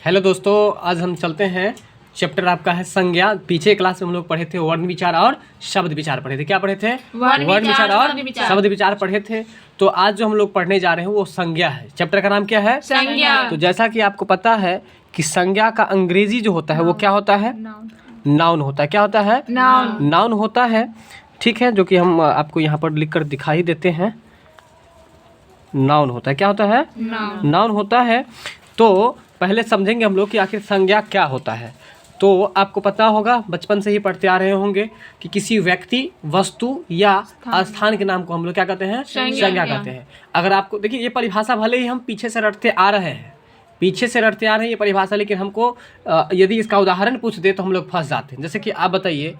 Hello दोस्तों, आज हम चलते हैं। चैप्टर आपका है संज्ञा। पीछे क्लास में हम लोग पढ़े थे वर्ण विचार और शब्द विचार पढ़े थे। क्या पढ़े थे? वर्ण विचार और शब्द विचार पढ़े थे। तो आज जो हम लोग पढ़ने जा रहे हैं वो संज्ञा है। चैप्टर का नाम क्या है? संज्ञा। तो जैसा कि आपको पता है कि संज्ञा का अंग्रेजी जो होता है वो क्या होता है? नाउन होता है। क्या होता है? नाउन होता है। ठीक है, जो कि हम आपको यहाँ पर लिख कर दिखा ही देते हैं। नाउन होता है। क्या होता है? नाउन होता है। तो पहले समझेंगे हम लोग कि आखिर संज्ञा क्या होता है। तो आपको पता होगा, बचपन से ही पढ़ते आ रहे होंगे कि किसी व्यक्ति, वस्तु या स्थान के नाम को हम लोग क्या कहते हैं? संज्ञा कहते हैं। अगर आपको देखिए, ये परिभाषा भले ही हम पीछे से रटते आ रहे हैं ये परिभाषा, लेकिन हमको यदि इसका उदाहरण पूछ दे तो हम लोग फंस जाते हैं। जैसे कि आप बताइए,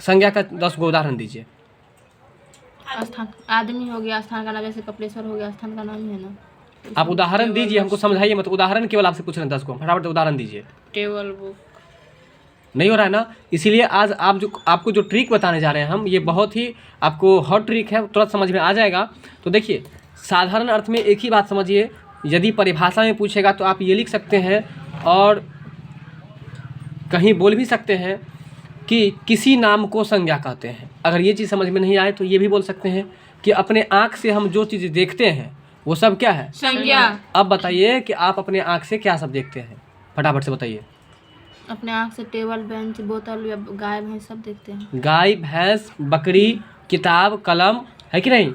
संज्ञा का 10 गो उदाहरण दीजिए। स्थान आदमी हो गया, स्थान का नाम जैसे कपिलेश्वर हो गया, स्थान का नाम ही है ना। आप उदाहरण दीजिए, हमको समझाइए मत। उदाहरण केवल आपसे पूछ रहे हैं 10 को, फटाफट उदाहरण दीजिए। टेबल बुक नहीं हो रहा है ना, इसीलिए आज आपको जो ट्रिक बताने जा रहे हैं हम, ये बहुत ही आपको हॉट ट्रिक है, तुरंत समझ में आ जाएगा। तो देखिए, साधारण अर्थ में एक ही बात समझिए। यदि परिभाषा में पूछेगा तो आप ये लिख सकते हैं और कहीं बोल भी सकते हैं कि किसी नाम को संज्ञा कहते हैं। अगर ये चीज़ समझ में नहीं आए तो ये भी बोल सकते हैं कि अपने आँख से हम जो चीज़ देखते हैं वो सब क्या है? संज्ञा। अब बताइए कि आप अपने आँख से क्या सब देखते हैं, फटाफट से बताइए। अपने आँख से टेबल, बेंच, बोतल या गाय भैंस सब देखते हैं। गाय, भैंस, बकरी, किताब, कलम, है कि नहीं?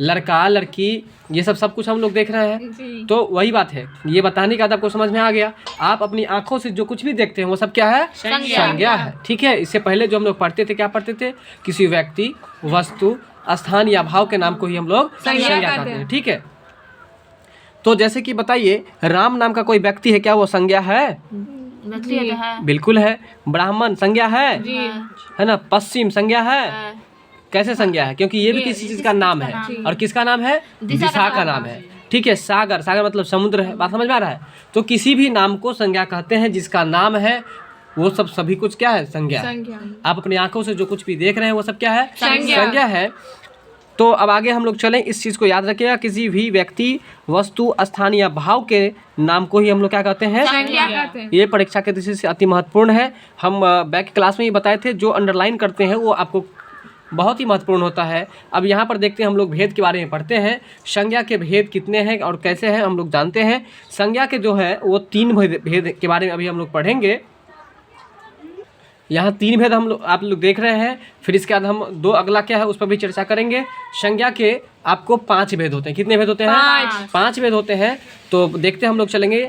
लड़का, लड़की, ये सब कुछ हम लोग देख रहे हैं। तो वही बात है, ये बताने का आपको समझ में आ गया। आप अपनी आंखों से जो कुछ भी देखते हैं वो सब क्या है? संज्ञा है। ठीक है, इससे पहले जो हम लोग पढ़ते थे, क्या पढ़ते थे? किसी व्यक्ति, वस्तु, स्थान या भाव के नाम को ही हम लोग संज्ञा कहते हैं। ठीक है, तो जैसे कि बताइए, राम नाम का कोई व्यक्ति है, क्या वो संज्ञा है? है। बिल्कुल है। ब्राह्मण संज्ञा है ना? पश्चिम संज्ञा है। कैसे संज्ञा है? क्योंकि ये भी किसी चीज का नाम है। और किसका नाम है? दिशा का नाम है। ठीक है, सागर, सागर मतलब समुद्र है। बात समझ में आ रहा है? तो किसी भी नाम को संज्ञा कहते हैं, जिसका नाम है वो सब सभी कुछ क्या है? संज्ञा। आप अपनी आंखों से जो कुछ भी देख रहे हैं वो सब क्या है? संज्ञा है। तो अब आगे हम लोग चलें, इस चीज़ को याद रखिएगा। किसी भी व्यक्ति, वस्तु, स्थान या भाव के नाम को ही हम लोग क्या कहते हैं? संज्ञा कहते हैं। ये परीक्षा के दृष्टि से अति महत्वपूर्ण है। हम बैक क्लास में ही बताए थे, जो अंडरलाइन करते हैं वो आपको बहुत ही महत्वपूर्ण होता है। अब यहाँ पर देखते हैं, हम लोग भेद के बारे में पढ़ते हैं। संज्ञा के भेद कितने हैं और कैसे हैं हम लोग जानते हैं। संज्ञा के जो है वो 3 भेद के बारे में अभी हम लोग पढ़ेंगे। यहाँ 3 भेद आप लोग देख रहे हैं। फिर इसके बाद हम 2 अगला क्या है उस पर भी चर्चा करेंगे। संज्ञा के आपको 5 भेद होते हैं। कितने भेद होते हैं? 5 भेद होते हैं। तो देखते हैं हम लोग चलेंगे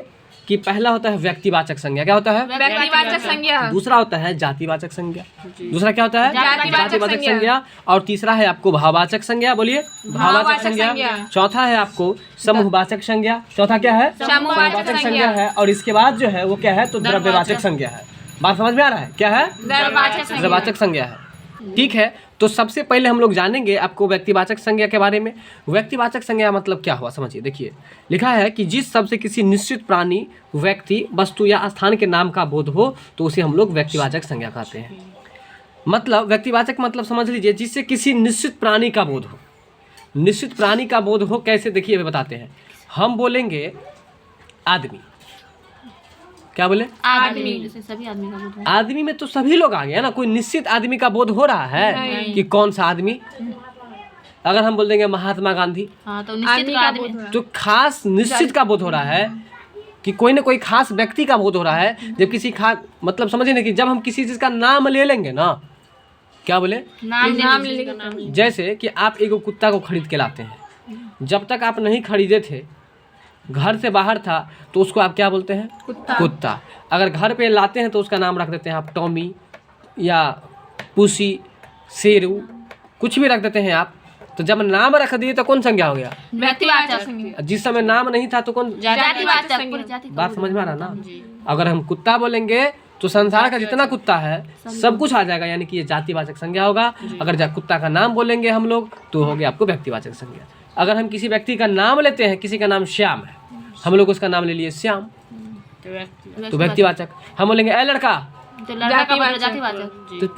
कि पहला होता है व्यक्तिवाचक संज्ञा। क्या होता है? व्यक्तिवाचक संज्ञा। दूसरा होता है जातिवाचक संज्ञा। दूसरा क्या होता है? जातिवाचक संज्ञा। और तीसरा है आपको भाववाचक संज्ञा। बोलिए, भाववाचक संज्ञा। चौथा है आपको समूहवाचक संज्ञा। चौथा क्या है? समूहवाचक संज्ञा है। और इसके बाद जो है वो क्या है? तो द्रव्यवाचक संज्ञा है। बात समझ में आ रहा है? क्या है? द्रव्यवाचक संज्ञा है। ठीक है, तो सबसे पहले हम लोग जानेंगे आपको व्यक्तिवाचक संज्ञा के बारे में। व्यक्तिवाचक संज्ञा मतलब क्या हुआ, समझिए। देखिए, लिखा है कि जिस शब्द से किसी निश्चित प्राणी, व्यक्ति, वस्तु या स्थान के नाम का बोध हो तो उसे हम लोग व्यक्तिवाचक संज्ञा कहते हैं। मतलब व्यक्तिवाचक मतलब समझ लीजिए, जिससे किसी निश्चित प्राणी का बोध हो। निश्चित प्राणी का बोध हो कैसे? देखिए अभी बताते हैं। हम बोलेंगे आदमी। क्या बोले? आदमी। जैसे सभी आदमी का बोध है। आदमी में तो सभी लोग आ गए ना। कोई निश्चित आदमी का बोध हो रहा है कि कौन सा आदमी? अगर हम बोल देंगे महात्मा गांधी, हाँ, तो निश्चित का आदमी, तो खास निश्चित का बोध हो रहा है कि कोई ना कोई खास व्यक्ति का बोध हो रहा है। जब किसी खास, मतलब समझिए ना कि जब हम किसी चीज का नाम ले लेंगे ना, क्या बोले? नाम ले लेंगे। जैसे कि आप एक कुत्ता को खरीद के लाते हैं, जब तक आप नहीं खरीदे थे, घर से बाहर था, तो उसको आप क्या बोलते हैं? कुत्ता। अगर घर पे लाते हैं तो उसका नाम रख देते हैं आप टॉमी या पुसी, शेरू, कुछ भी रख देते हैं आप। तो जब नाम रख दिए तो कौन संज्ञा हो गया? व्यक्तिवाचक। जिस समय नाम नहीं था तो कौन? जातिवाचक। बात समझ में आ रहा ना? अगर हम कुत्ता बोलेंगे तो संसार का जितना कुत्ता है सब कुछ आ जाएगा, यानी कि ये जातिवाचक संज्ञा होगा। अगर कुत्ता का नाम बोलेंगे हम लोग तो हो गया आपको व्यक्तिवाचक संज्ञा। अगर हम किसी व्यक्ति का नाम लेते हैं, किसी का नाम श्याम है, हम लोग उसका नाम ले लिए श्याम, तो व्यक्तिवाचक। हम बोलेंगे ए लड़का, तो लड़का का जातिवाचक। तो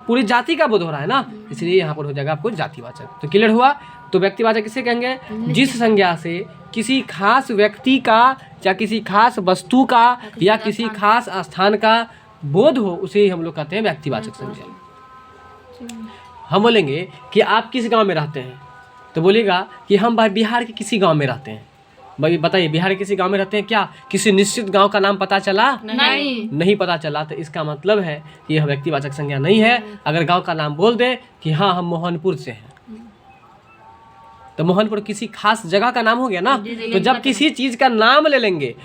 पूरी जाति का बोध हो रहा है ना, इसलिए यहाँ पर हो जाएगा आपको जातिवाचक। तो क्लियर हुआ? तो व्यक्तिवाचक किसे कहेंगे? जिस संज्ञा से किसी खास व्यक्ति का चाहे किसी खास वस्तु का या किसी खास स्थान का बोध हो, उसे ही हम लोग कहते हैं व्यक्तिवाचक संज्ञा। हम बोलेंगे कि आप किस गांव में रहते हैं, तो बोलेगा कि हम भाई बिहार के किसी गांव में रहते हैं। भाई बताइए, बिहार के किसी गांव में रहते हैं, क्या किसी निश्चित गांव का नाम पता चला? नहीं पता चला, तो इसका मतलब है कि यह व्यक्तिवाचक संज्ञा नहीं है। अगर गांव का नाम बोल दे कि हाँ हम मोहनपुर से हैं, तो मोहनपुर किसी खास जगह का नाम हो गया ना। तो जब किसी चीज का नाम ले लेंगे,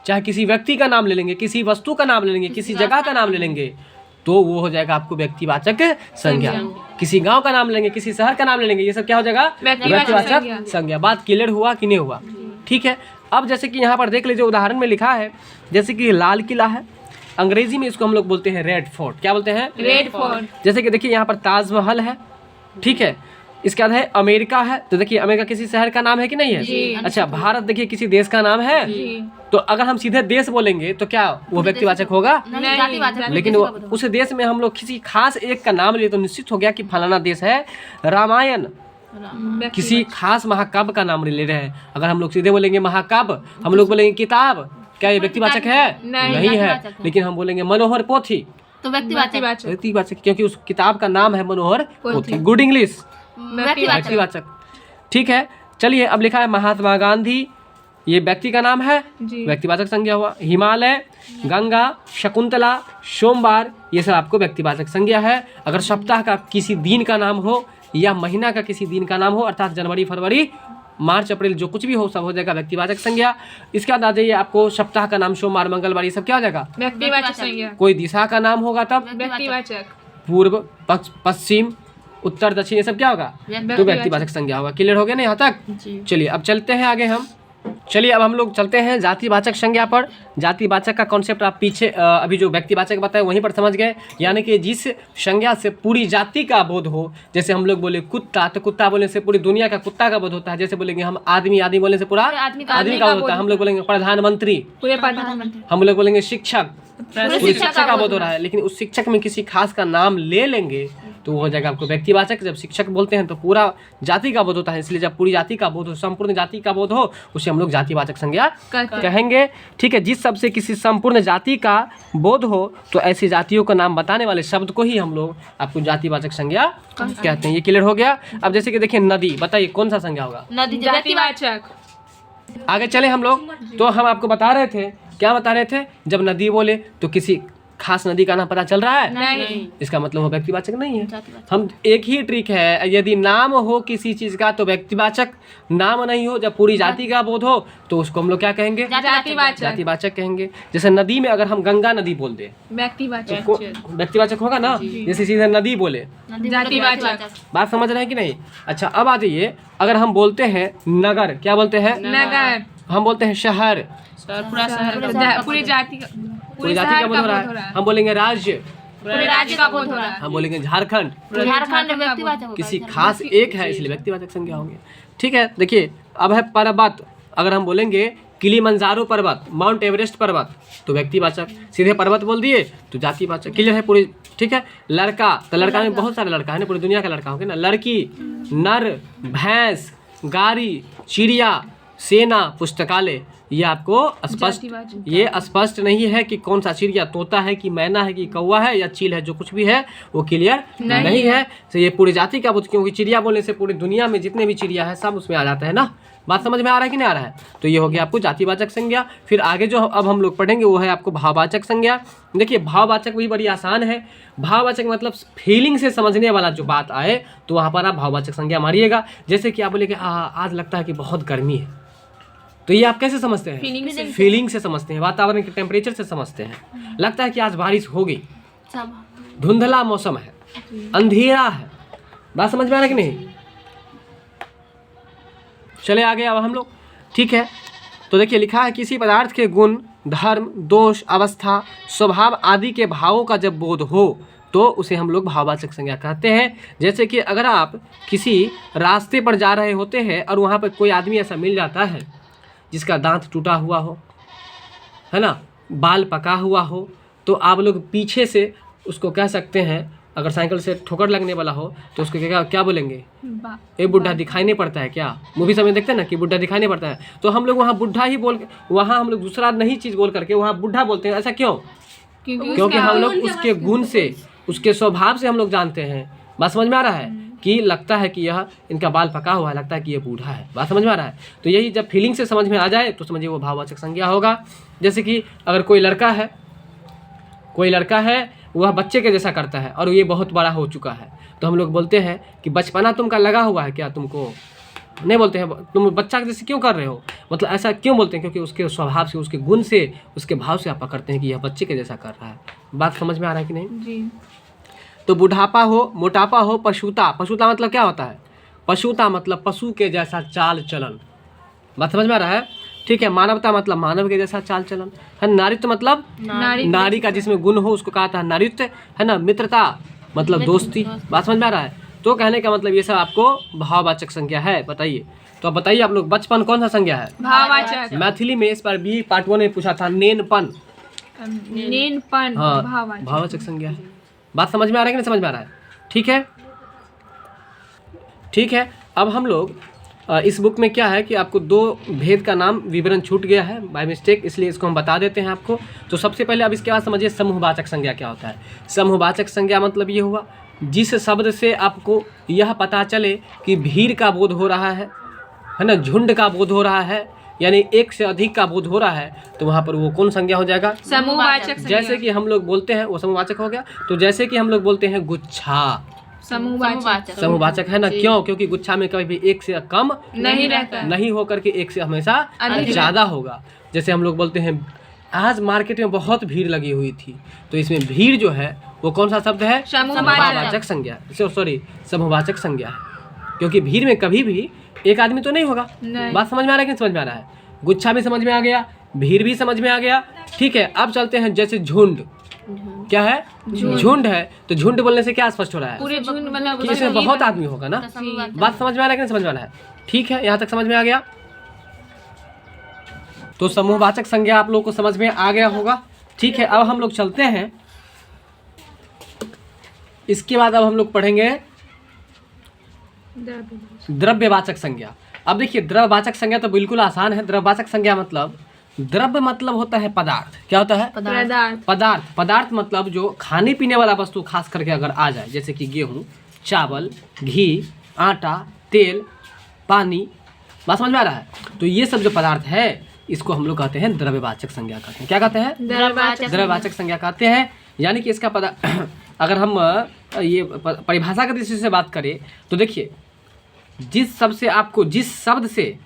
चाहे किसी व्यक्ति का नाम ले लेंगे, किसी वस्तु का नाम ले लेंगे, किसी जगह का नाम ले लेंगे, तो वो हो जाएगा आपको व्यक्तिवाचक संज्ञा। किसी गांव का नाम लेंगे, किसी शहर का नाम ले लेंगे, ये सब क्या हो जाएगा? व्यक्तिवाचक संज्ञा। बात क्लियर हुआ कि नहीं हुआ? ठीक है। अब जैसे कि यहाँ पर देख लीजिए, उदाहरण में लिखा है, जैसे कि लाल किला है, अंग्रेजी में इसको हम लोग बोलते हैं रेड फोर्ट। क्या बोलते हैं? Red fort. जैसे कि देखिए यहाँ पर ताजमहल है, ठीक है। इसके बाद है अमेरिका है, तो देखिए अमेरिका किसी शहर का नाम है कि नहीं है? अच्छा, भारत देखिए किसी देश का नाम है। तो अगर हम सीधे देश बोलेंगे तो क्या वो व्यक्तिवाचक होगा? लेकिन उस देश में हम लोग किसी खास एक का नाम लिए तो निश्चित हो गया कि फलाना देश है। रामायण किसी खास महाकाव्य का नाम ले रहे हैं, अगर हम लोग सीधे बोलेंगे महाकाव्य, हम लोग बोलेंगे किताब, क्या ये व्यक्तिवाचक है? नहीं है। लेकिन हम बोलेंगे मनोहर पोथी, तो व्यक्तिवाचक, क्योंकि उस किताब का नाम है मनोहर पोथी। गुड इंग्लिश, व्यक्तिवाचक। ठीक है, चलिए अब लिखा है महात्मा गांधी, ये व्यक्ति का नाम है, व्यक्तिवाचक संज्ञा हुआ। हिमालय, गंगा, शकुंतला, सोमवार, ये सब आपको व्यक्तिवाचक संज्ञा है। अगर सप्ताह का किसी दिन का नाम हो या महीना का किसी दिन का नाम हो, अर्थात जनवरी, फरवरी, मार्च, अप्रैल, जो कुछ भी हो सब हो जाएगा व्यक्तिवाचक संज्ञा। इसके बाद आ जाइए, आपको सप्ताह का नाम सोमवार, मंगलवार, ये सब क्या हो जाएगा? व्यक्तिवाचक संज्ञा। कोई दिशा का नाम होगा तब व्यक्तिवाचक। पूर्व, पश्चिम, उत्तर, दक्षिण, ये सब क्या होगा? तो व्यक्तिवाचक संज्ञा होगा। क्लियर हो गया ना यहाँ तक? चलिए अब चलते हैं आगे हम। चलिए अब हम लोग चलते हैं जातिवाचक संज्ञा पर। जातिवाचक का कॉन्सेप्ट आप पीछे अभी जो व्यक्तिवाचक बताए वहीं पर समझ गए, यानी कि जिस संज्ञा से पूरी जाति का बोध हो। जैसे हम लोग बोले कुत्ता, तो कुत्ता बोलने से पूरी दुनिया का कुत्ता का बोध होता है। जैसे बोलेंगे हम आदमी, आदमी बोलने से पूरा आदमी का बोध होता है। हम लोग बोलेंगे प्रधानमंत्री, हम लोग बोलेंगे शिक्षक, पूरे शिक्षक का बोध हो रहा है। लेकिन उस शिक्षक में किसी खास का नाम ले लेंगे तो वो हो जाएगा आपको व्यक्तिवाचक। जब शिक्षक बोलते हैं तो पूरा जाति का बोध होता है, इसलिए जब पूरी जाति का बोध हो, संपूर्ण जाति का बोध हो, उसे हम लोग जातिवाचक संज्ञा कहेंगे। ठीक है, जिस शब्द से किसी संपूर्ण जाति का बोध हो तो ऐसी जातियों का नाम बताने वाले शब्द को ही हम लोग आपको जातिवाचक संज्ञा कहते हैं। ये क्लियर हो गया। अब जैसे कि देखिए नदी, बताइए कौन सा संज्ञा होगा? नदी व्यक्तिवाचक। आगे चले हम लोग, तो हम आपको बता रहे थे, क्या बता रहे थे? जब नदी बोले तो किसी खास नदी का नाम पता चल रहा है? नहीं। इसका मतलब वो व्यक्तिवाचक नहीं है। हम एक ही ट्रिक है, यदि नाम हो किसी चीज का तो व्यक्तिवाचक, नाम नहीं हो, जब पूरी जाति का बोध हो तो उसको हम लोग क्या कहेंगे? जातिवाचक कहेंगे। जैसे नदी में अगर हम गंगा नदी बोल दे, व्यक्तिवाचक होगा ना। जैसे सीधे नदी बोले, जातिवाचक। बात समझ रहे हैं कि नहीं? अच्छा अब आ जाइए, अगर हम बोलते हैं नगर, क्या बोलते हैं? नगर। हम बोलते हैं शहर, पूरी जाति का बोध हो रहा है। हम बोलेंगे राज्य, पूरे राज्य का बोध हो रहा है। हम बोलेंगे झारखंड, व्यक्तिवाचक। किसी खास एक है इसलिए व्यक्तिवाचक संज्ञा होंगे। ठीक है, देखिए अब है पर्वत, अगर हम बोलेंगे किलिमंजारो पर्वत, माउंट एवरेस्ट पर्वत, तो व्यक्तिवाचक। सीधे पर्वत बोल दिए तो जातिवाचक। क्लियर है पूरी? ठीक है। लड़का, तो लड़का में बहुत सारे लड़का है ना, पूरी दुनिया का लड़का हो गया ना। लड़की, नर, भैंस, गाड़ी, चिड़िया, सेना, पुस्तकालय, ये आपको स्पष्ट, ये स्पष्ट नहीं है कि कौन सा चिड़िया, तोता है कि मैना है कि कौवा है या चील है, जो कुछ भी है वो क्लियर नहीं है। तो ये पूरी जाति का बोध, क्योंकि चिड़िया बोलने से पूरी दुनिया में जितने भी चिड़िया है सब उसमें आ जाता है ना। बात समझ में आ रहा है कि नहीं आ रहा है? तो ये हो गया आपको जातिवाचक संज्ञा। फिर आगे जो अब हम लोग पढ़ेंगे वो है आपको भाववाचक संज्ञा। देखिए भाववाचक भी बड़ी आसान है। भाववाचक मतलब फीलिंग से समझने वाला जो बात आए तो वहाँ पर आप भाववाचक संज्ञा मारिएगा। जैसे कि आप बोले कि आज लगता है कि बहुत गर्मी है, तो ये आप कैसे समझते हैं? फीलिंग से समझते हैं, वातावरण के टेम्परेचर से समझते हैं। लगता है कि आज बारिश होगी, धुंधला मौसम है, अंधेरा है। बात समझ में आ रहा है कि नहीं? चले आगे अब हम लोग। ठीक है, तो देखिए लिखा है किसी पदार्थ के गुण, धर्म, दोष, अवस्था, स्वभाव आदि के भावों का जब बोध हो तो उसे हम लोग भाववाचक संज्ञा कहते हैं। जैसे कि अगर आप किसी रास्ते पर जा रहे होते हैं और वहाँ पर कोई आदमी ऐसा मिल जाता है जिसका दांत टूटा हुआ हो, है ना, बाल पका हुआ हो, तो आप लोग पीछे से उसको कह सकते हैं अगर साइकिल से ठोकर लगने वाला हो तो उसको क्या क्या बोलेंगे? बा ए बुढ़ा दिखाई नहीं पड़ता है क्या? मूवी सब में देखते हैं ना कि बुढ़ा दिखाई नहीं पड़ता है, तो हम लोग वहाँ बुढ़ा ही बोल, वहाँ हम लोग दूसरा नहीं चीज़ बोल करके वहाँ बुढ़ा बोलते हैं। ऐसा क्यों? क्योंकि हम लोग उसके गुण से, उसके स्वभाव से हम लोग जानते हैं। बात समझ में आ रहा है कि लगता है कि यह इनका बाल पका हुआ है, लगता है कि ये बूढ़ा है। बात समझ में आ रहा है? तो यही जब फीलिंग से समझ में आ जाए तो समझिए वो भाववाचक संज्ञा होगा। जैसे कि अगर कोई लड़का है वह बच्चे के जैसा करता है और ये बहुत बड़ा हो चुका है, तो हम लोग बोलते हैं कि बचपना तुमका लगा हुआ है क्या? तुमको नहीं बोलते हैं तुम बच्चा के जैसे क्यों कर रहे हो, मतलब ऐसा क्यों बोलते हैं? क्योंकि उसके स्वभाव से, उसके गुण से, उसके भाव से आप पकड़ते हैं कि यह बच्चे के जैसा कर रहा है। बात समझ में आ रहा है कि नहीं जी। तो बुढ़ापा हो, मोटापा हो, पशुता। पशुता मतलब क्या होता है? पशुता मतलब पशु के जैसा चाल चलन। बात समझ में आ रहा है? ठीक है। मानवता मतलब मानव के जैसा चाल चलन है। नारीत्व मतलब नारी का जिसमें गुण हो उसको कहा था नारीत्व, है ना। मित्रता मतलब दोस्ती। बात समझ में आ रहा है? तो कहने का मतलब ये सब आपको भाववाचक संज्ञा है। बताइए, तो अब बताइए आप लोग, बचपन कौन सा संज्ञा है? भाववाचक। मैथिली में इस पर भी पार्ट 1 में पूछा था, नेनपन। हाँ, भाववाचक संज्ञा है। बात समझ में आ रहा है कि नहीं समझ में आ रहा है? ठीक है, ठीक है। अब हम लोग इस बुक में क्या है कि आपको 2 भेद का नाम विवरण छूट गया है बाय मिस्टेक, इसलिए इसको हम बता देते हैं आपको। तो सबसे पहले अब इसके बाद समझिए समूहवाचक संज्ञा क्या होता है। समूहवाचक संज्ञा मतलब ये हुआ जिस शब्द से आपको यह पता चले कि भीड़ का बोध हो रहा है ना, झुंड का बोध हो रहा है, यानी एक से अधिक का बोध हो रहा है, तो वहाँ पर वो कौन संज्ञा हो जाएगा? समूहवाचक। जैसे कि हम लोग बोलते हैं वो समूहवाचक हो गया। तो जैसे कि हम लोग बोलते हैं गुच्छा, समूहवाचक है ना। क्यों? क्योंकि गुच्छा में कभी भी एक से कम नहीं रहता, नहीं होकर के एक से हमेशा ज़्यादा होगा। जैसे हम लोग बोलते हैं आज मार्केट में बहुत भीड़ लगी हुई थी, तो इसमें भीड़ जो है वो कौन सा शब्द है? समूहवाचक संज्ञा, सॉरी समूहवाचक संज्ञा है। क्योंकि भीड़ में कभी भी एक आदमी तो नहीं होगा। बात समझ में आ रहा है कि समझ में आ रहा है? गुच्छा भी समझ में आ गया, भीड़ भी समझ में आ गया। ठीक है, अब चलते हैं जैसे झुंड। क्या है? झुंड है। तो झुंड बोलने से क्या स्पष्ट हो रहा है? पूरे झुंड मतलब कि इसमें बहुत आदमी होगा ना। बात समझ में आ रहा है कि नहीं समझ में आ रहा है? ठीक है, यहाँ तक समझ में आ गया। तो समूहवाचक संज्ञा आप लोगों को समझ में आ गया होगा। ठीक है, अब हम लोग चलते हैं। इसके बाद अब हम लोग पढ़ेंगे द्रव्यवाचक संज्ञा। अब देखिए, द्रव्यवाचक संज्ञा तो बिल्कुल आसान है। द्रव्यवाचक संज्ञा मतलब, द्रव्य मतलब होता है पदार्थ। क्या होता है? पदार्थ। पदार्थ मतलब जो खाने पीने वाला वस्तु खास करके अगर आ जाए, जैसे कि गेहूँ, चावल, घी, आटा, तेल, पानी। बात समझ में आ रहा है? तो ये सब जो पदार्थ है इसको हम लोग कहते हैं द्रव्यवाचक संज्ञा कहते हैं। क्या कहते हैं? द्रव्यवाचक संज्ञा कहते हैं। यानी कि इसका अगर हम ये परिभाषा की दृष्टि से बात करें तो देखिए, जिस शब्द से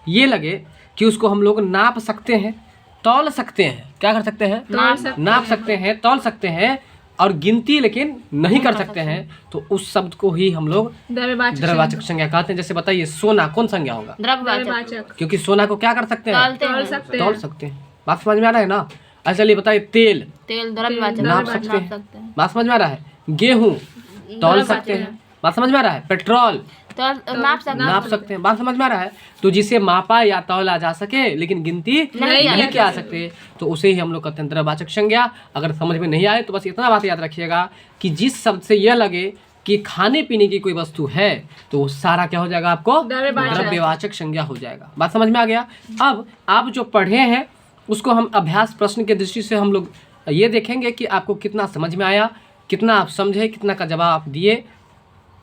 ये लगे कि उसको हम लोग नाप सकते हैं, तौल सकते हैं। क्या कर सकते हैं? नाप सकते हैं, तौल सकते हैं, और गिनती लेकिन नहीं कर सकते हैं, तो उस शब्द को ही हम लोग द्रव्यवाचक संज्ञा कहते हैं। जैसे बताइए, सोना कौन संज्ञा होगा? द्रव्यवाचक। क्योंकि सोना को क्या कर सकते हैं? तौल सकते हैं। बात समझ में आ रहा है ना? अच्छा चलिए बताइए, तेल नाप सकते हैं। बात समझ में आ रहा है? गेहूँ तौल सकते हैं। बात समझ में आ रहा है? पेट्रोल नाप सकते हैं। बात समझ में आ रहा है? तो जिसे मापा या तौला जा सके लेकिन गिनती नहीं किया सकते, तो उसे ही हम लोग कहते हैं द्रव्यवाचक संज्ञा। अगर समझ में नहीं आए तो बस इतना बात याद रखिएगा कि जिस शब्द से यह लगे कि खाने पीने की कोई वस्तु है, तो वो सारा क्या हो जाएगा? आपको द्रव्यवाचक संज्ञा हो जाएगा। बात समझ में आ गया? अब आप जो पढ़े हैं उसको हम अभ्यास प्रश्न की दृष्टि से हम लोग ये देखेंगे कि आपको कितना समझ में आया, कितना आप समझे, कितना का जवाब आप दिए,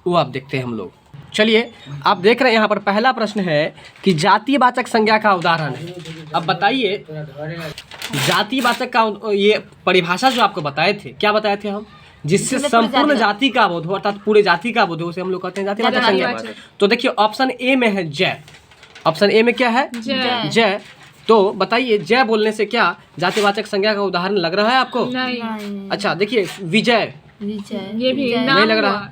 वो आप देखते हैं हम लोग। चलिए, आप देख रहे हैं यहाँ पर पहला प्रश्न है कि जातिवाचक संज्ञा का उदाहरण है। अब बताइए, जातिवाचक का ये परिभाषा जो आपको बताए थे, क्या बताए थे हम? जिससे संपूर्ण जाति का बोध हो, अर्थात पूरे जाति का बोध हो, उसे हम लोग कहते हैं जातिवाचक संज्ञा। तो देखिए, ऑप्शन ए में है जय। ऑप्शन ए में क्या है? जय। तो बताइए, जय बोलने से क्या जातिवाचक संज्ञा का उदाहरण लग रहा है आपको? नहीं। अच्छा देखिए, विजय, ये भी नहीं लग रहा।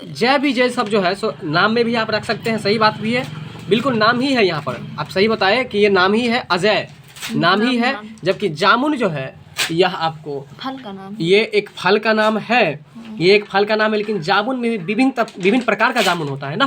जय विजय सब जो है सो नाम में भी आप रख सकते हैं। सही बात भी है, बिल्कुल नाम ही है। यहाँ पर आप सही बताए कि ये नाम ही है। अजय नाम ही है, जबकि जामुन जो है यह आपको फल का नाम, ये एक फल का नाम है। ये एक फल का नाम है, लेकिन जामुन में भी विभिन्न प्रकार का जामुन होता है ना।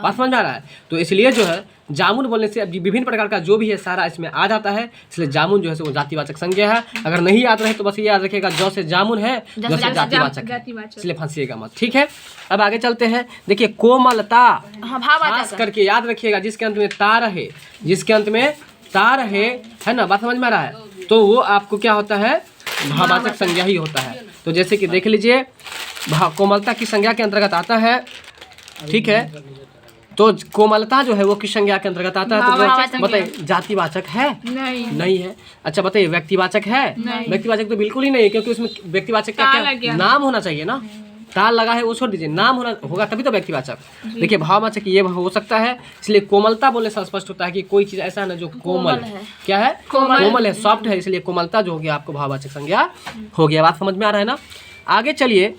बात समझ में आ रहा है? तो इसलिए जो है जामुन बोलने से विभिन्न प्रकार का जो भी है सारा इसमें आ जाता है, इसलिए जामुन जो है वो जातिवाचक संज्ञा है। अगर नहीं याद रहे तो बस ये याद रखिएगा, जौ से जामुन है, जौ से जातिवाचक है, इसलिए फंसिएगा मत। ठीक है, अब आगे चलते हैं। देखिए कोमलता, खास करके याद रखिएगा जिसके अंत में ता रहे, जिसके अंत में ता रहे, है ना, बात समझ में आ रहा है, तो वो आपको क्या होता है, भाववाचक संज्ञा ही होता है। तो जैसे कि देख लीजिए कोमलता की संज्ञा के अंतर्गत आता है। ठीक है, तो कोमलता जो है वो किस संज्ञा के अंतर्गत आता है, तो बताइए जातिवाचक है? नहीं है। अच्छा बताइए व्यक्तिवाचक है? व्यक्तिवाचक तो बिल्कुल ही नहीं है, क्योंकि उसमें व्यक्तिवाचक का क्या नाम होना चाहिए ना, ताल लगा है वो छोड़ दीजिए, नाम होगा तभी तो व्यक्तिवाचक। देखिए भाववाचक ये हो सकता है, इसलिए कोमलता बोलने से स्पष्ट होता है कि कोई चीज ऐसा है ना जो कोमल है। क्या है? कोमल है, सॉफ्ट है, इसलिए कोमलता जो हो गया आपको भाववाचक संज्ञा हो गया। बात समझ में आ रहा है ना? आगे चलिए,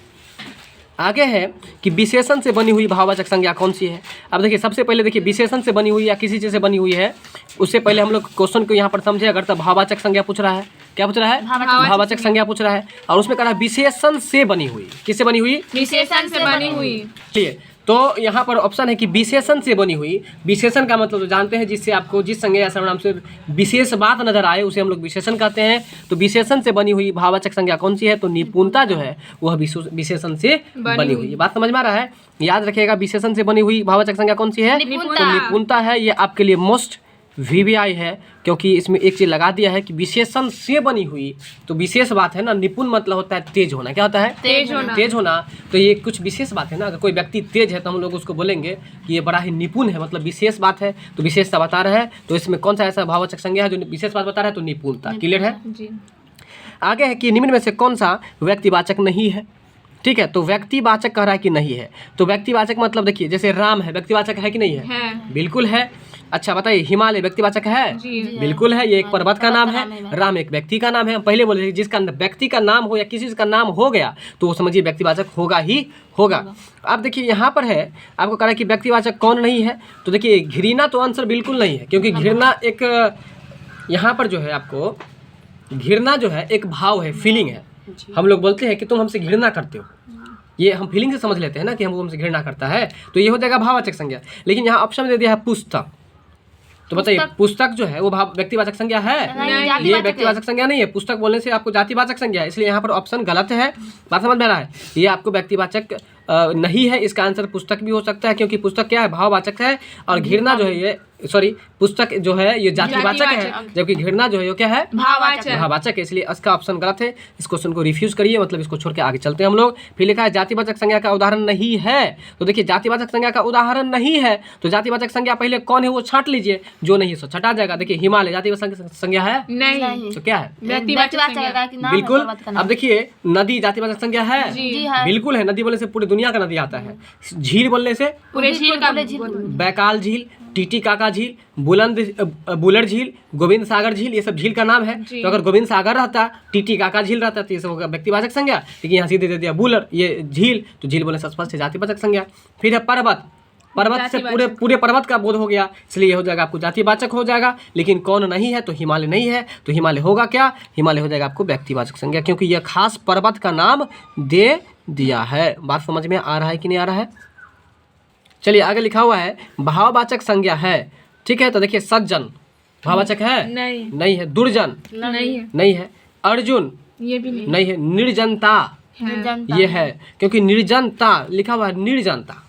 आगे है कि विशेषण से बनी हुई भाववाचक संज्ञा कौन सी है। अब देखिए सबसे पहले देखिए विशेषण से बनी हुई या किसी चीज़ से बनी हुई है, उससे पहले हम लोग क्वेश्चन को यहाँ पर समझे। अगर तो भाववाचक संज्ञा पूछ रहा है, क्या पूछ रहा है? भाववाचक संज्ञा पूछ रहा है, और उसमें कह रहा है विशेषण से बनी हुई। किससे बनी हुई? विशेषण से बनी हुई। ठीक, तो यहाँ पर ऑप्शन है कि विशेषण से बनी हुई। विशेषण का मतलब तो जानते हैं, जिससे आपको जिस संज्ञा या सर्वनाम से विशेष बात नजर आए उसे हम लोग विशेषण कहते हैं। तो विशेषण से बनी हुई भाववाचक संज्ञा कौन सी है? तो निपुणता जो है वह विशेषण से बनी हुई। बात समझ में आ रहा है? याद रखिएगा विशेषण से बनी हुई भाववाचक संज्ञा कौन सी है? तो निपुणता है। ये आपके लिए मोस्ट VVI है, क्योंकि इसमें एक चीज लगा दिया है कि विशेषण से बनी हुई, तो विशेष बात है ना। निपुण मतलब होता है तेज होना। क्या होता है? तेज होना। तो ये कुछ विशेष बात है ना। अगर कोई व्यक्ति तेज है तो हम लोग उसको बोलेंगे कि ये बड़ा ही निपुण है, मतलब विशेष बात है, तो विशेषता बता रहा है। तो इसमें कौन सा ऐसा भाववाचक संज्ञा है जो विशेष बात बता रहा है? तो निपुणता। क्लियर है? आगे है कि निम्न में से कौन सा व्यक्तिवाचक नहीं है। ठीक है, तो व्यक्तिवाचक कह रहा है कि नहीं है। तो व्यक्तिवाचक मतलब देखिए जैसे राम है, व्यक्तिवाचक है कि नहीं है? बिल्कुल है। अच्छा बताइए हिमालय व्यक्तिवाचक है? बिल्कुल है, ये एक पर्वत का नाम है। राम एक व्यक्ति का नाम है। हम पहले बोले थे जिसका व्यक्ति का नाम हो या किसी का नाम हो गया तो वो समझिए व्यक्तिवाचक होगा ही होगा। अब देखिए यहाँ पर है, आपको कह रहा है कि व्यक्तिवाचक कौन नहीं है। तो देखिए घृणा तो आंसर बिल्कुल नहीं है, क्योंकि घृणा एक, यहाँ पर जो है आपको घृणा जो है एक भाव है, फीलिंग है। हम लोग बोलते हैं कि तुम हमसे घृणा करते हो, ये हम फीलिंग से समझ लेते हैं ना कि हम हमसे घृणा करता है, तो ये हो जाएगा भाववाचक संज्ञा। लेकिन यहाँ ऑप्शन में दे दिया है पुस्तक, तो बताइए पुस्तक जो है वो व्यक्तिवाचक संज्ञा है? ये व्यक्तिवाचक संज्ञा नहीं है। पुस्तक बोलने से आपको जातिवाचक संज्ञा है, इसलिए यहाँ पर ऑप्शन गलत है। बात समझ में आ रहा है? ये आपको व्यक्तिवाचक नहीं है, इसका आंसर पुस्तक भी हो सकता है, क्योंकि पुस्तक क्या है? भाववाचक है। और घृणा जो है ये, सॉरी, पुस्तक जो है ये जातिवाचक है, जबकि घृणा जो है ये क्या है? भाववाचक है। इसलिए इसका ऑप्शन गलत है। इस क्वेश्चन को रिफ्यूज करिए, मतलब इसको छोड़ के आगे चलते हैं हम लोग। फिर लिखा है जातिवाचक संज्ञा का उदाहरण नहीं है। तो देखिए जातिवाचक संज्ञा का उदाहरण नहीं है, तो जातिवाचक संज्ञा पहले कौन है वो छांट लीजिए, जो नहीं है सो छटा जाएगा। देखिए हिमालय जातिवाचक संज्ञा है? नहीं। तो क्या है? बिल्कुल। अब देखिए नदी जातिवाचक संज्ञा है? बिल्कुल है। नदी बोलने से पूरी दुनिया का नदी आता है। झील बोलने से बैकाल झील, टीटी काका झील, बुलर झील, गोविंद सागर झील, ये सब झील का नाम है। तो अगर गोविंद सागर रहता, टीटी काका झील रहता, तो ये सब होगा व्यक्तिवाचक संज्ञा। लेकिन यहाँ सीधे दे दिया बुलर, ये झील, तो झील बोलने से स्पष्ट है जातिवाचक संज्ञा। फिर है पर्वत, पर्वत से पूरे पर्वत का बोध हो गया, इसलिए हो जाएगा आपको जातिवाचक हो जाएगा। लेकिन कौन नहीं है? तो हिमालय नहीं है। तो हिमालय होगा क्या? हिमालय हो जाएगा आपको व्यक्तिवाचक संज्ञा, क्योंकि यह खास पर्वत का नाम दे दिया है। बात समझ में आ रहा है कि नहीं आ रहा है? चलिए आगे लिखा हुआ है भाववाचक संज्ञा है। ठीक है, तो देखिए सज्जन भाववाचक है? नहीं है। दुर्जन नहीं है। अर्जुन ये भी नहीं है। निर्जनता ये है, क्योंकि निर्जनता लिखा हुआ है, निर्जनता,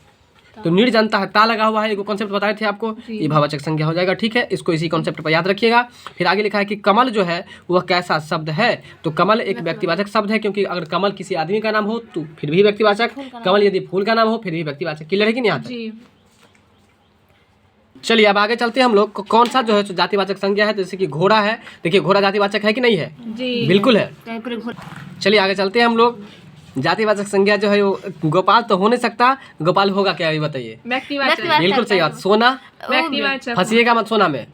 तो निर्जनता है, ता लगा हुआ है। एक कॉन्सेप्ट बताए थे आपको, ये भाववाचक संज्ञा हो जाएगा। ठीक है, इसको इसी कॉन्सेप्ट पर याद रखिएगा। फिर आगे लिखा है कि कमल जो है वह कैसा शब्द है। तो कमल एक व्यक्तिवाचक शब्द है, क्योंकि अगर कमल किसी आदमी का नाम हो तो फिर भी व्यक्तिवाचक, कमल यदि फूल का नाम हो फिर भी व्यक्तिवाचक। क्लियर है कि नहीं? आता? चलिए अब आगे चलते हैं हम लोग। कौन सा जो है जातिवाचक संज्ञा है? जैसे कि घोड़ा है। देखिए घोड़ा जातिवाचक है कि नहीं है? बिल्कुल है। चलिए आगे चलते हैं हम लोग। जातिवाचक संज्ञा जो है वो गोपाल तो हो नहीं सकता, गोपाल होगा क्या? अभी बताइए। बिल्कुल सही बात। सोना फंसिएगा मत सोना में।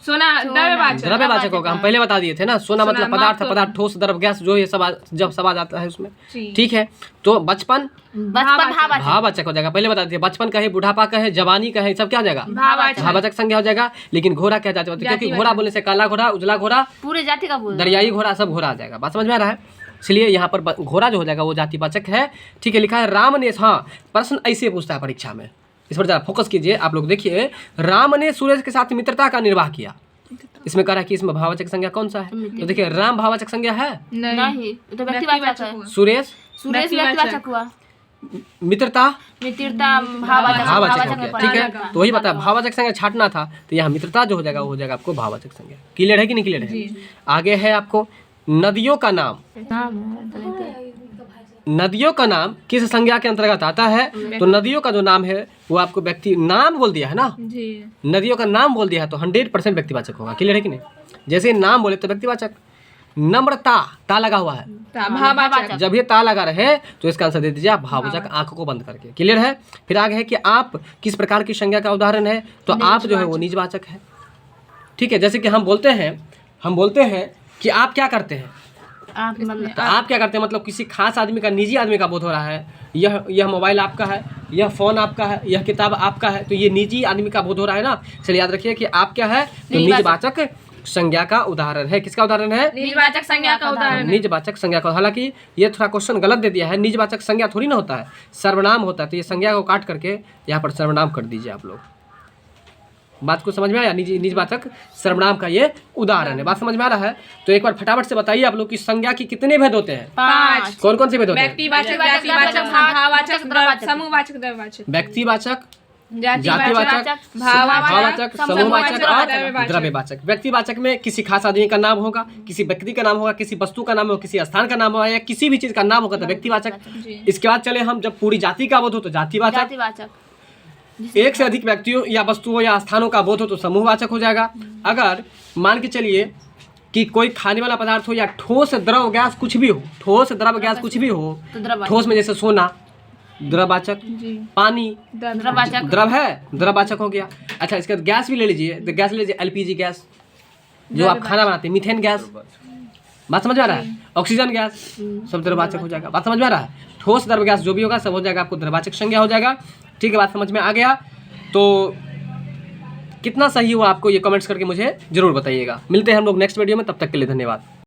सोना द्रव्यवाचक होगा, हम पहले बता दिए थे ना। सोना मतलब पदार्थ, पदार्थ, ठोस, द्रव, गैस, जो ये सब जब सब आ जाता है उसमें। ठीक है, तो बचपन भाववाचक हो जाएगा, पहले बता दिए। बचपन कहे, बुढ़ापा कहे, जवानी कहे, सब क्या हो जाएगा? भाववाचक संज्ञा हो जाएगा। लेकिन घोड़ा क्या जातिवाचक? क्योंकि घोड़ा बोलने से काला घोड़ा, उजला घोड़ा, पूरे जाति का, दरियाई घोड़ा, सब घोड़ा आ जाएगा। बात समझ में आ रहा है? इसलिए यहाँ पर घोड़ा जो हो जाएगा वो जातिवाचक है। ठीक है, लिखा है राम ने, हाँ प्रश्न ऐसे पूछता है परीक्षा में, इस पर ज़रा फोकस कीजिए आप लोग। देखिए, राम ने सूरज के साथ मित्रता का निर्वाह किया। इसमें कह रहा है कि इसमें भाववाचक संज्ञा कौन सा है? तो देखिए, राम भाववाचक संज्ञा है, नहीं ये तो व्यक्तिवाचक है। सुरेश सुरेश व्यक्तिवाचक हुआ, मित्रता मित्रता भाववाचक भाववाचक हो में गया। ठीक है, तो वही बता, भाववाचक संज्ञा छाटना था, तो यहाँ मित्रता जो हो जाएगा वो हो जाएगा आपको भाववाचक संज्ञा। क्लियर है कि नहीं क्लियर है? आगे है आपको नदियों का नाम। नदियों का नाम किस संज्ञा के अंतर्गत आता है? तो नदियों का जो नाम है वो आपको व्यक्ति नाम बोल दिया है ना जी। नदियों का नाम बोल दिया है तो 100% व्यक्तिवाचक होगा। क्लियर है कि नहीं? जैसे नाम बोले तो व्यक्तिवाचक। नम्रता, ता लगा हुआ है, भाववाचक। जब ये ता लगा रहे तो इसका आंसर दे दीजिए आप भाववाचक, आंखों को बंद करके। क्लियर है? फिर आगे है कि आप किस प्रकार की संज्ञा का उदाहरण है? तो आप जो है वो निजवाचक है। ठीक है, जैसे कि हम बोलते हैं कि आप क्या करते हैं, आप तो आप क्या करते हैं मतलब किसी खास आदमी का, निजी आदमी का बोध हो रहा है। यह मोबाइल आपका है, यह फ़ोन आपका है, यह किताब आपका है, तो ये निजी आदमी का बोध हो रहा है ना। चलिए याद रखिए कि आप क्या है, तो निजवाचक संज्ञा का उदाहरण है। किसका उदाहरण है? निजवाचक संज्ञा का उदाहरण। निजवाचक संज्ञा का। हालांकि ये थोड़ा क्वेश्चन गलत दे दिया है, निजवाचक संज्ञा थोड़ी ना होता है, सर्वनाम होता है। तो ये संज्ञा को काट करके यहाँ पर सर्वनाम कर दीजिए आप लोग। बात को समझ में आया? निजवाचक सर्वनाम का ये उदाहरण है। बात समझ में आ रहा है? तो एक बार फटाफट से बताइए आप लोग कि संज्ञा की कितने भेद होते हैं? 5। कौन कौन से भेद होते हैं? व्यक्तिवाचक, भाववाचक, द्रव्यवाचक, द्रव्यवाचक, व्यक्तिवाचक, जातिवाचक, भाववाचक, समूहवाचक और द्रव्यवाचक। द्रव्यवाचक। व्यक्तिवाचक में किसी खास आदमी का नाम होगा, किसी व्यक्ति का नाम होगा, किसी वस्तु का नाम होगा, किसी स्थान का नाम होगा या किसी भी चीज का नाम होगा तो व्यक्तिवाचक। इसके बाद चले हम, जब पूरी जाति का बोध हो तो जातिवाचक। जातिवाचक, एक से अधिक व्यक्तियों या वस्तुओं या स्थानों का बोध हो तो समूहवाचक हो जाएगा। अगर मान के चलिए कि कोई खाने वाला पदार्थ हो या ठोस द्रव गैस कुछ भी हो, ठोस द्रव गैस कुछ भी हो, ठोस में जैसे सोना द्रववाचक, पानी द्रव्यवाचक, द्रव है, द्रववाचक हो गया। अच्छा, इसके बाद गैस भी ले लीजिए, तो गैस ले लीजिए LPG गैस जो आप खाना बनाते हैं, मीथेन गैस। बात समझ में आ रहा है? ऑक्सीजन गैस, सब द्रववाचक हो जाएगा। बात समझ में आ रहा है? ठोस द्रव गैस जो भी होगा सब हो जाएगा आपको द्रववाचक संज्ञा हो जाएगा। ठीक है, बात समझ में आ गया? तो कितना सही हुआ आपको ये कमेंट्स करके मुझे जरूर बताइएगा। मिलते हैं हम लोग नेक्स्ट वीडियो में, तब तक के लिए धन्यवाद।